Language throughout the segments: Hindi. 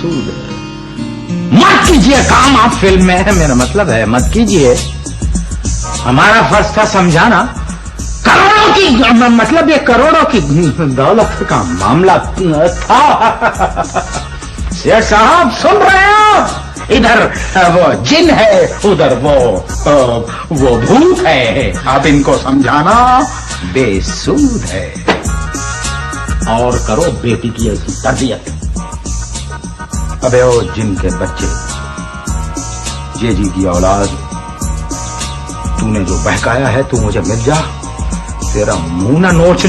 बेसूद है। मत कीजिए काम आप फिल्म में है, मेरा मतलब है मत कीजिए। हमारा फर्ज था समझाना। करोड़ों की मतलब ये करोड़ों की दौलत का मामला था। शेर साहब सुन रहे हैं? इधर वो जिन है, उधर वो भूत है। अब इनको समझाना बेसूद है। और करो बेटी की ऐसी तरबियत। अबे ओ जिन के बच्चे, जेजी की औलाद, तूने जो बहकाया है, तू मुझे मिल जा, तेरा मुंह ना नोच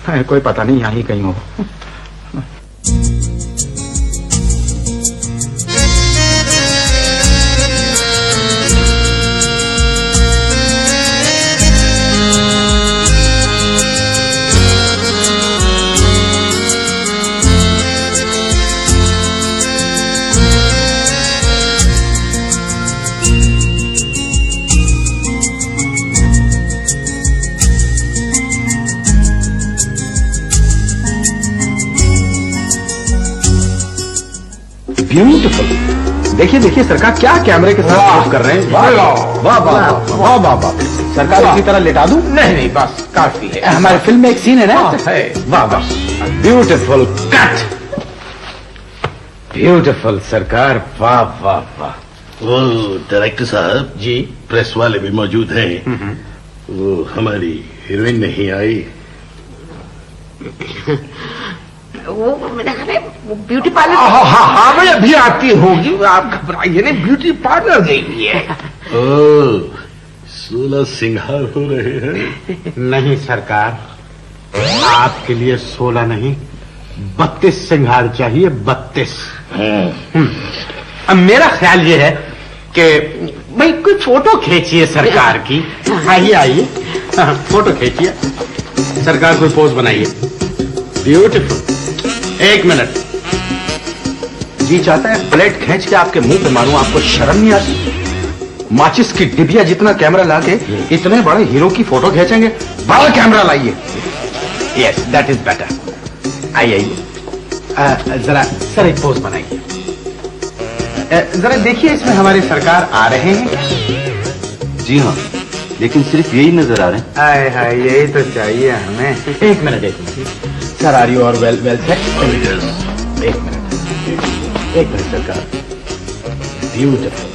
है, कोई पता नहीं यहीं कहीं हो। ब्यूटीफुल। देखिए देखिए सरकार क्या कैमरे के साथ कर रहे हैं। वाह वाह वाह वाह वाह वाह। सरकार इसी तरह लेटा दूं? नहीं नहीं बस काफी है। हमारे फिल्म में एक सीन है ना। वाह वाह ब्यूटीफुल कट। ब्यूटीफुल सरकार, वाह वाह वाह। वो डायरेक्टर साहब जी, प्रेस वाले भी मौजूद हैं। वो हमारी हीरोइन नहीं आई। वो मैंने कहा वो ब्यूटी पार्लर। हाँ भाई अभी आती होगी, आप घबराइए नहीं, ब्यूटी पार्लर गई हुई है। ओ 16 सिंगार हो रहे हैं। नहीं सरकार, आपके लिए 16 नहीं 32 सिंगार चाहिए, 32। अब मेरा ख्याल ये है कि भाई कोई फोटो खींचिए सरकार की। आइए आइए, फोटो खींचिए सरकार, कोई पोज बनाइए। ब्यूटीफुल। 1 मिनट। जी चाहता है प्लेट खींच के आपके मुंह पे मारूं, आपको शर्म नहीं आती? माचिस की डिबिया जितना कैमरा लाके इतने बड़े हीरो की फोटो खींचेंगे? बड़ा कैमरा लाइए। Yes that is better. आइए जरा सर एक पोज बनाइए। जरा देखिए इसमें हमारे सरकार आ रहे हैं। जी हाँ, लेकिन सिर्फ यही नजर आ रहे हैं। आए हाय, यही तो चाहिए हमें। 1 मिनट सर आर यू और वेल सेट। 1 मिनट सरकार। ब्यूटीफुल।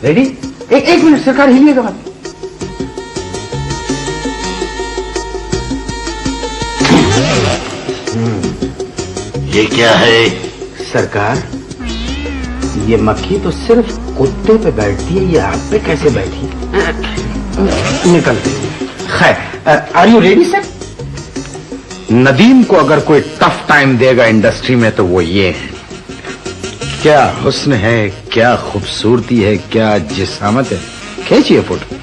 रेडी? एक मिनट सरकार, हिलिएगा मत। ये क्या है सरकार? ये मक्खी तो सिर्फ कुत्ते पे बैठती है, ये आप पे कैसे बैठी? निकल गई। खैर, are you ready sir? Nadeem को अगर कोई टफ टाइम देगा इंडस्ट्री में तो वो ये है। क्या हुस्न है, क्या खूबसूरती है, क्या जिसामत है। खींचिए फोटो।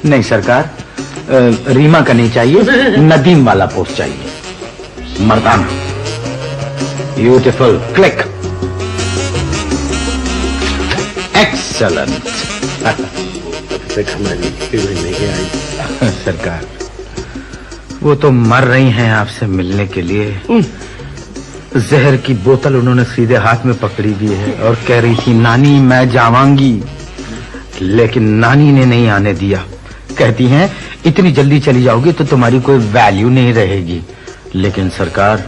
नहीं सरकार, रीमा का नहीं चाहिए, नदीम वाला पोस्ट चाहिए, मर्दाना। ब्यूटीफुल। क्लिक। एक्सलेंट। हमारी हीरोइन नहीं आई। सरकार वो तो मर रही हैं आपसे मिलने के लिए। जहर की बोतल उन्होंने सीधे हाथ में पकड़ी भी है और कह रही थी नानी मैं जावांगी, लेकिन नानी ने नहीं आने दिया। कहती हैं इतनी जल्दी चली जाओगी तो तुम्हारी कोई वैल्यू नहीं रहेगी। लेकिन सरकार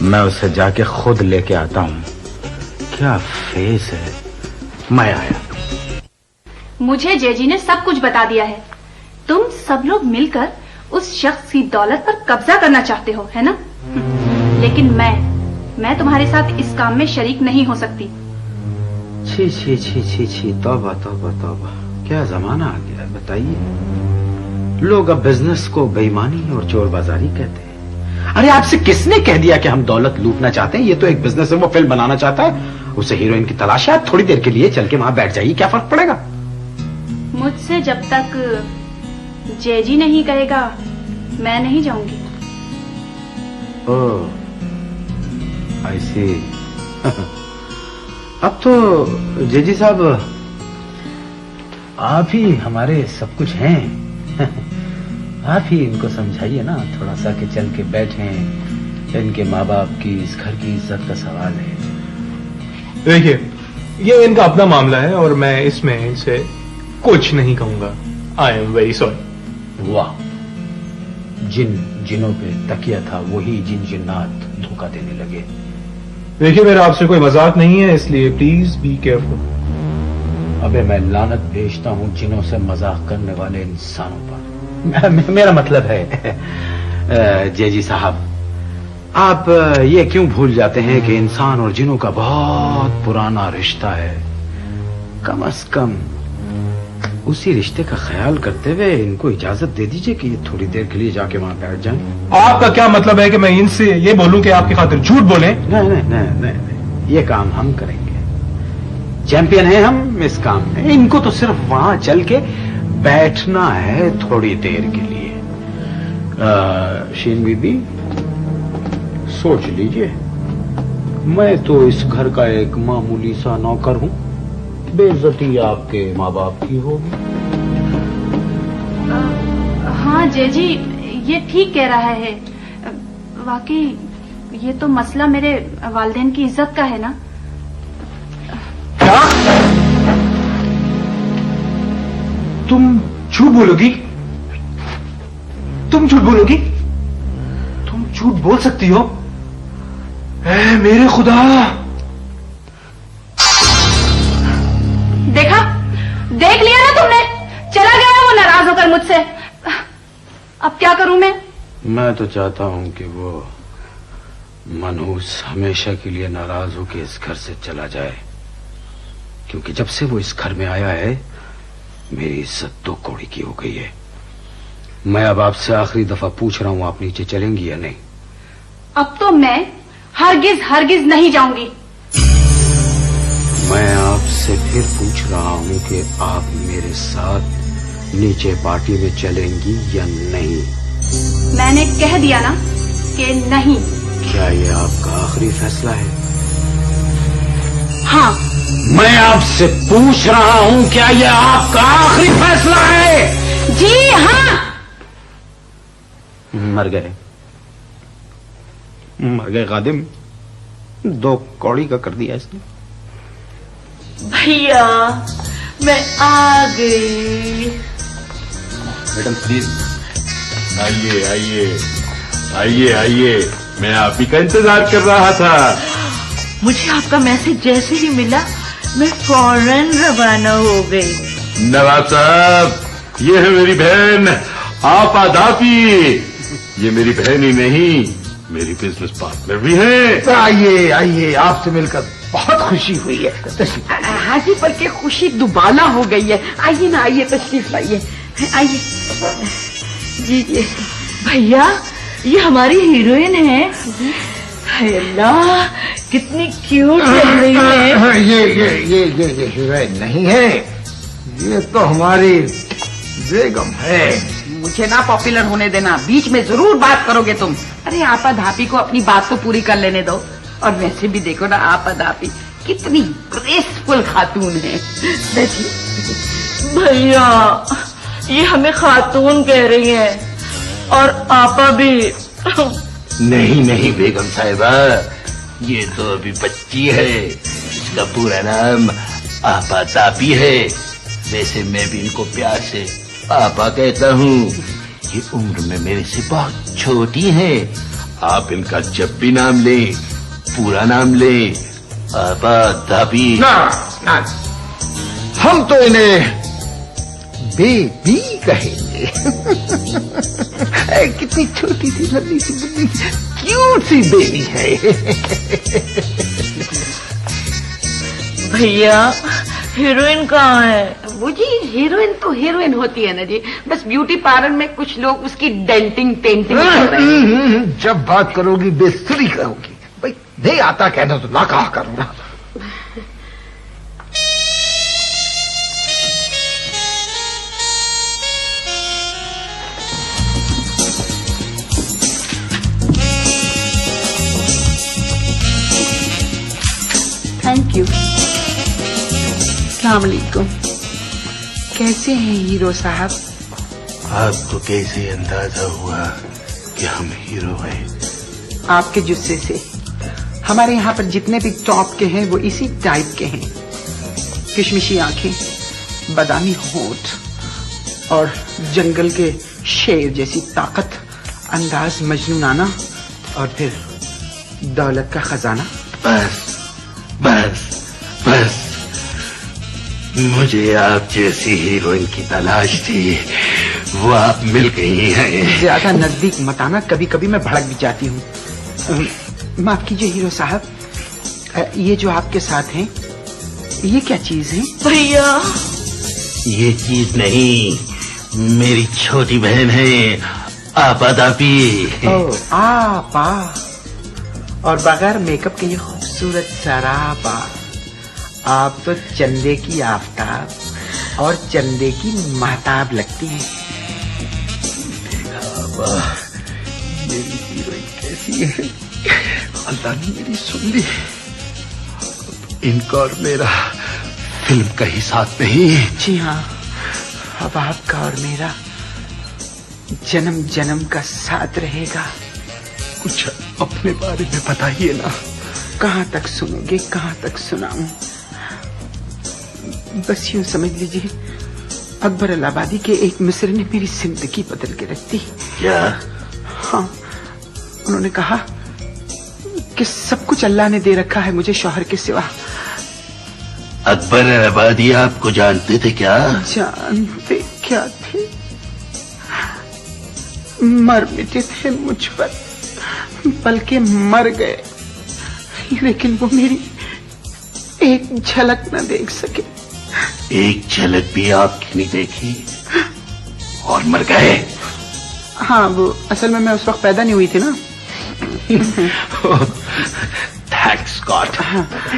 मैं उसे जाके खुद लेके आता हूँ। क्या फेस है। मैं आया। मुझे जेजी ने सब कुछ बता दिया है। तुम सब लोग मिलकर उस शख्स की दौलत पर कब्जा करना चाहते हो, है ना? लेकिन मैं तुम्हारे साथ इस काम में शरीक नहीं हो सकती। छी छी छी छी छी, तौबा तौबा तौबा, क्या जमाना आ गया है बताइए। लोग अब बिजनेस को बेईमानी और चोरबाजारी कहते हैं। अरे आपसे किसने कह दिया कि हम दौलत लूटना चाहते हैं? ये तो एक बिजनेस है। वो फिल्म बनाना चाहता है, उसे हीरोइन की तलाश है, थोड़ी देर के लिए चल के वहां बैठ जाइए, क्या फर्क पड़ेगा? मुझसे जब तक जेजी नहीं कहेगा मैं नहीं जाऊंगी। ओह आई सी। अब तो जेजी साहब आप ही हमारे सब कुछ हैं। आप ही इनको समझाइए ना थोड़ा सा कि चल के बैठें, इनके माँ बाप की, इस घर की इज्जत का सवाल है। देखिए, ये इनका अपना मामला है और मैं इसमें इनसे कुछ नहीं कहूंगा। I am very sorry. वाह, जिनों पे तकिया था वही जिन्नात धोखा देने लगे। देखिए, मेरा आपसे कोई मजाक नहीं है, इसलिए प्लीज बी केयरफुल। अबे मैं लानत भेजता हूं जिनों से मजाक करने वाले इंसानों पर। मेरा मतलब है जेजी साहब, आप ये क्यों भूल जाते हैं कि इंसान और जिनों का बहुत पुराना रिश्ता है। कम से कम उसी रिश्ते का ख्याल करते हुए इनको इजाजत दे दीजिए कि ये थोड़ी देर के लिए जाके वहां बैठ जाएं। आपका क्या मतलब है कि मैं इनसे ये बोलूं कि आपकी खातिर झूठ बोले? नहीं, ये काम हम करेंगे। चैंपियन हैं हम इस काम में। इनको तो सिर्फ वहां चल के बैठना है थोड़ी देर के लिए। शीन बीबी, सोच लीजिए, मैं तो इस घर का एक मामूली सा नौकर हूं। बेइज्जती आपके माँ बाप की होगी। हाँ जेजी, ये ठीक कह रहा है। वाकई ये तो मसला मेरे वालिदैन की इज्जत का है ना। क्या? तुम झूठ बोलोगी? तुम झूठ बोलोगी? तुम झूठ बोल सकती हो? ऐ मेरे खुदा! देखा, देख लिया ना तुमने, चला गया है वो नाराज होकर मुझसे। अब क्या करूं मैं तो चाहता हूं कि वो मनहूस हमेशा के लिए नाराज होकर इस घर से चला जाए, क्योंकि जब से वो इस घर में आया है मेरी इज्जत दो कौड़ी की हो गई है। मैं अब आपसे आखिरी दफा पूछ रहा हूं, आप नीचे चलेंगी या नहीं? अब तो मैं हरगिज नहीं जाऊंगी। मैं आपसे फिर पूछ रहा हूं कि आप मेरे साथ नीचे पार्टी में चलेंगी या नहीं? मैंने कह दिया ना कि नहीं। क्या ये आपका आखिरी फैसला है? हाँ। मैं आपसे पूछ रहा हूं, क्या ये आपका आखिरी फैसला है? जी हाँ। मर गए खादिम, दो कौड़ी का कर दिया इसने। भैया मैं आ गई। मैडम प्लीज आइए आइए आइए आइए, मैं आप ही का इंतजार कर रहा था। मुझे आपका मैसेज जैसे ही मिला मैं फौरन रवाना हो गई। नवाब साहब, ये है मेरी बहन आपा दापी। ये मेरी बहन ही नहीं, मेरी बिजनेस पार्टनर भी है। आइए आइए, आपसे मिलकर बहुत खुशी हुई है। तशरीफ हाँ जी, बल्कि खुशी दुबाला हो गई है। आइए ना, आइए, तशरीफ लाइए, आइए। जी जी भैया, ये हमारी हीरोइन है। हाय अल्लाह, कितनी क्यूट लग रही है। ये हीरोइन नहीं है, ये तो हमारी बेगम है। मुझे ना पॉपुलर होने देना, बीच में जरूर बात करोगे तुम। अरे आपा धापी को अपनी बात तो पूरी कर लेने दो। और वैसे भी देखो ना, आपा धापी कितनी ग्रेसफुल खातून है। भैया, ये हमें खातून कह रही है और आपा भी। नहीं नहीं बेगम साहिबा, ये तो अभी बच्ची है। इसका पूरा नाम आपा तापी है। वैसे मैं भी इनको प्यार से पापा कहता हूँ। ये उम्र में मेरे से बहुत छोटी है। आप इनका जब भी नाम लें, पूरा नाम लें, आपा तापी। ना, हम तो इन्हें बेबी कहेंगे। कितनी छोटी सी लंबी सी बुद्धि क्यूट सी बेबी है। भैया, हीरोइन कहाँ है? वो जी, हीरोइन तो हीरोइन होती है ना जी, बस ब्यूटी पार्लर में कुछ लोग उसकी डेंटिंग पेंटिंग कर रहे हैं। जब बात करोगी बेसुरी करोगी। भाई नहीं आता कहना तो ना कहा करो ना। Thank you. अस्सलाम वालेकुम। कैसे हैं हीरो साहब? आपको कैसे अंदाजा हुआ कि हम हीरो हैं? आपके जुस्से से। हमारे यहाँ पर जितने भी टॉप के हैं वो इसी टाइप के हैं। किशमिशी आंखें, बादामी होंठ और जंगल के शेर जैसी ताकत, अंदाज मजनूनाना और फिर दौलत का खजाना। बस बस बस, मुझे आप जैसी हीरोइन की तलाश थी, वो आप मिल गई हैं। ज्यादा नजदीक मत आना, कभी कभी मैं भड़क भी जाती हूँ। माफ कीजिए हीरो साहब, ये जो आपके साथ हैं ये क्या चीज है? भैया ये चीज नहीं, मेरी छोटी बहन है आपा दापी। ओ आपा, और बगैर मेकअप के ये खूबसूरत सरापा। आप तो चंदे की आफताब और चंदे की महताब लगती हैं। मेरी हीरोइन कैसी है? अल्लाह ने मेरी सुन ली। इनका और मेरा फिल्म का ही साथ नहीं। जी हाँ, अब आपका और मेरा जन्म जन्म का साथ रहेगा। कुछ अपने बारे में बताइए ना। कहाँ तक सुनोगे, कहाँ तक सुनाऊं? बस यूं समझ लीजिए, अकबर इलाहाबादी के एक मिस्र ने मेरी जिंदगी बदल के रख दी। क्या? हाँ, उन्होंने कहा कि सब कुछ अल्लाह ने दे रखा है मुझे शौहर के सिवा। अकबर इलाहाबादी आपको जानते थे क्या? जानते क्या थे? मर मिटे थे मुझ पर, बल्कि मर गए, लेकिन वो मेरी एक झलक न देख सके। एक झलक भी आपकी नहीं देखी और मर गए? हाँ, वो असल में मैं उस वक्त पैदा नहीं हुई थी ना। Thanks God.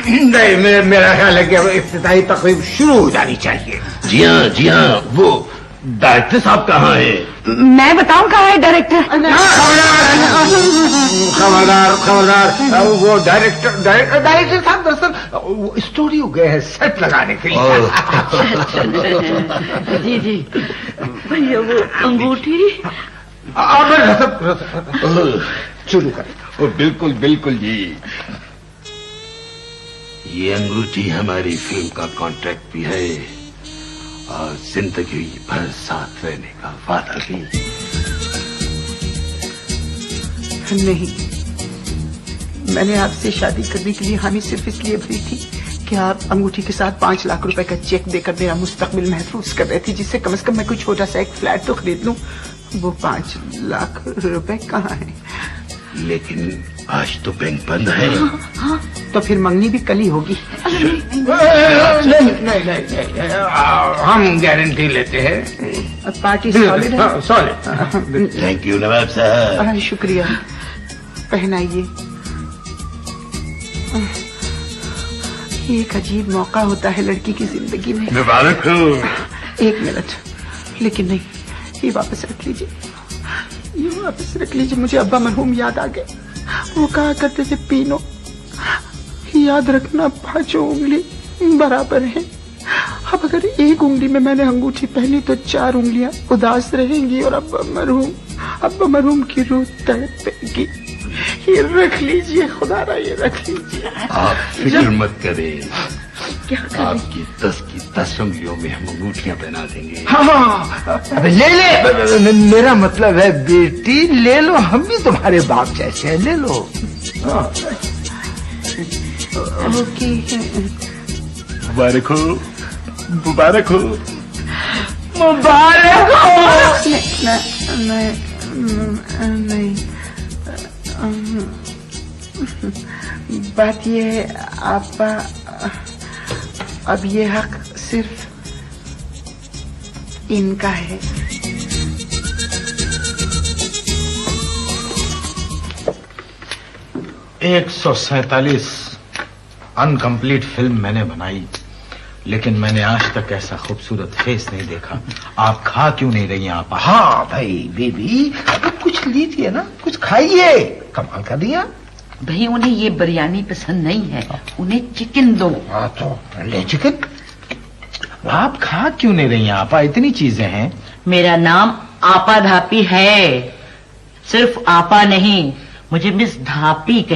नहीं, मेरा ख्याल है कि अब इफ्तिताही तकरीब शुरू हो जानी चाहिए। जी हाँ, वो डायरेक्टर साहब कहाँ है? मैं बताऊं कहाँ है डायरेक्टर? खबरदार, वो डायरेक्टर साहब दरअसल स्टूडियो गए हैं सेट लगाने के लिए। जी जी भैया, वो अंगूठी। शुरू करें। बिल्कुल बिल्कुल जी। ये अंगूठी हमारी फिल्म का कॉन्ट्रैक्ट भी है और जिंदगी भर साथ रहने का वादा भी। नहीं, मैंने आपसे शादी करने के लिए हामी सिर्फ इसलिए भरी थी कि आप अंगूठी के साथ 5 लाख रुपए का चेक देकर मेरा मुस्तकबिल महफूज कर रहे थे, जिससे कम से कम मैं कोई छोटा सा एक फ्लैट तो खरीद लूं। वो 5 लाख रुपए कहाँ हैं? लेकिन आज तो बैंक बंद है। तो फिर मंगनी भी कल ही होगी। नहीं, हम गारंटी लेते हैं। पार्टी सॉलिड है। सॉलिड। थैंक यू नवाब साहब। शुक्रिया। पहनाइए। ये एक अजीब मौका होता है लड़की की जिंदगी में। मुबारक हो। 1 मिनट, लेकिन नहीं, ये वापस रख लीजिए, ये वापस रख लीजिए। मुझे अब्बा मरहूम याद आ गए। वो कहा करते थे, पीनो, याद रखना 5 उंगली बराबर है। अब अगर 1 उंगली में मैंने अंगूठी पहनी तो 4 उंगलियां उदास रहेंगी और अब्बा मरहूम की रूह तड़पेगी। ये रख लीजिए, खुदारा ये रख लीजिए। आप फिक्र मत करें, आपकी 10 की 10 उंगलियों में हम अंगूठियां पहना देंगे। हाँ, ले मेरा मतलब है बेटी, ले लो, हम भी तुम्हारे बाप जैसे हैं, ले लो। ओके। मुबारक हो, मुबारक हो, मुबारक हो। नहीं, बात ये है आपा, अब ये हक सिर्फ इनका है। एक 147 अनकम्प्लीट फिल्म मैंने बनाई, लेकिन मैंने आज तक ऐसा खूबसूरत फेस नहीं देखा। आप खा क्यों नहीं रही आप? हाँ भाई बीबी, अब कुछ लीजिए ना, कुछ खाइए। कमाल कर दिया भाई, उन्हें ये बिरयानी पसंद नहीं है, उन्हें चिकन दो। हाँ तो ले चिकन। आप खा क्यों नहीं रही आपा? इतनी चीजें हैं। मेरा नाम आपा धापी है, सिर्फ आपा नहीं, मुझे मिस धापी कही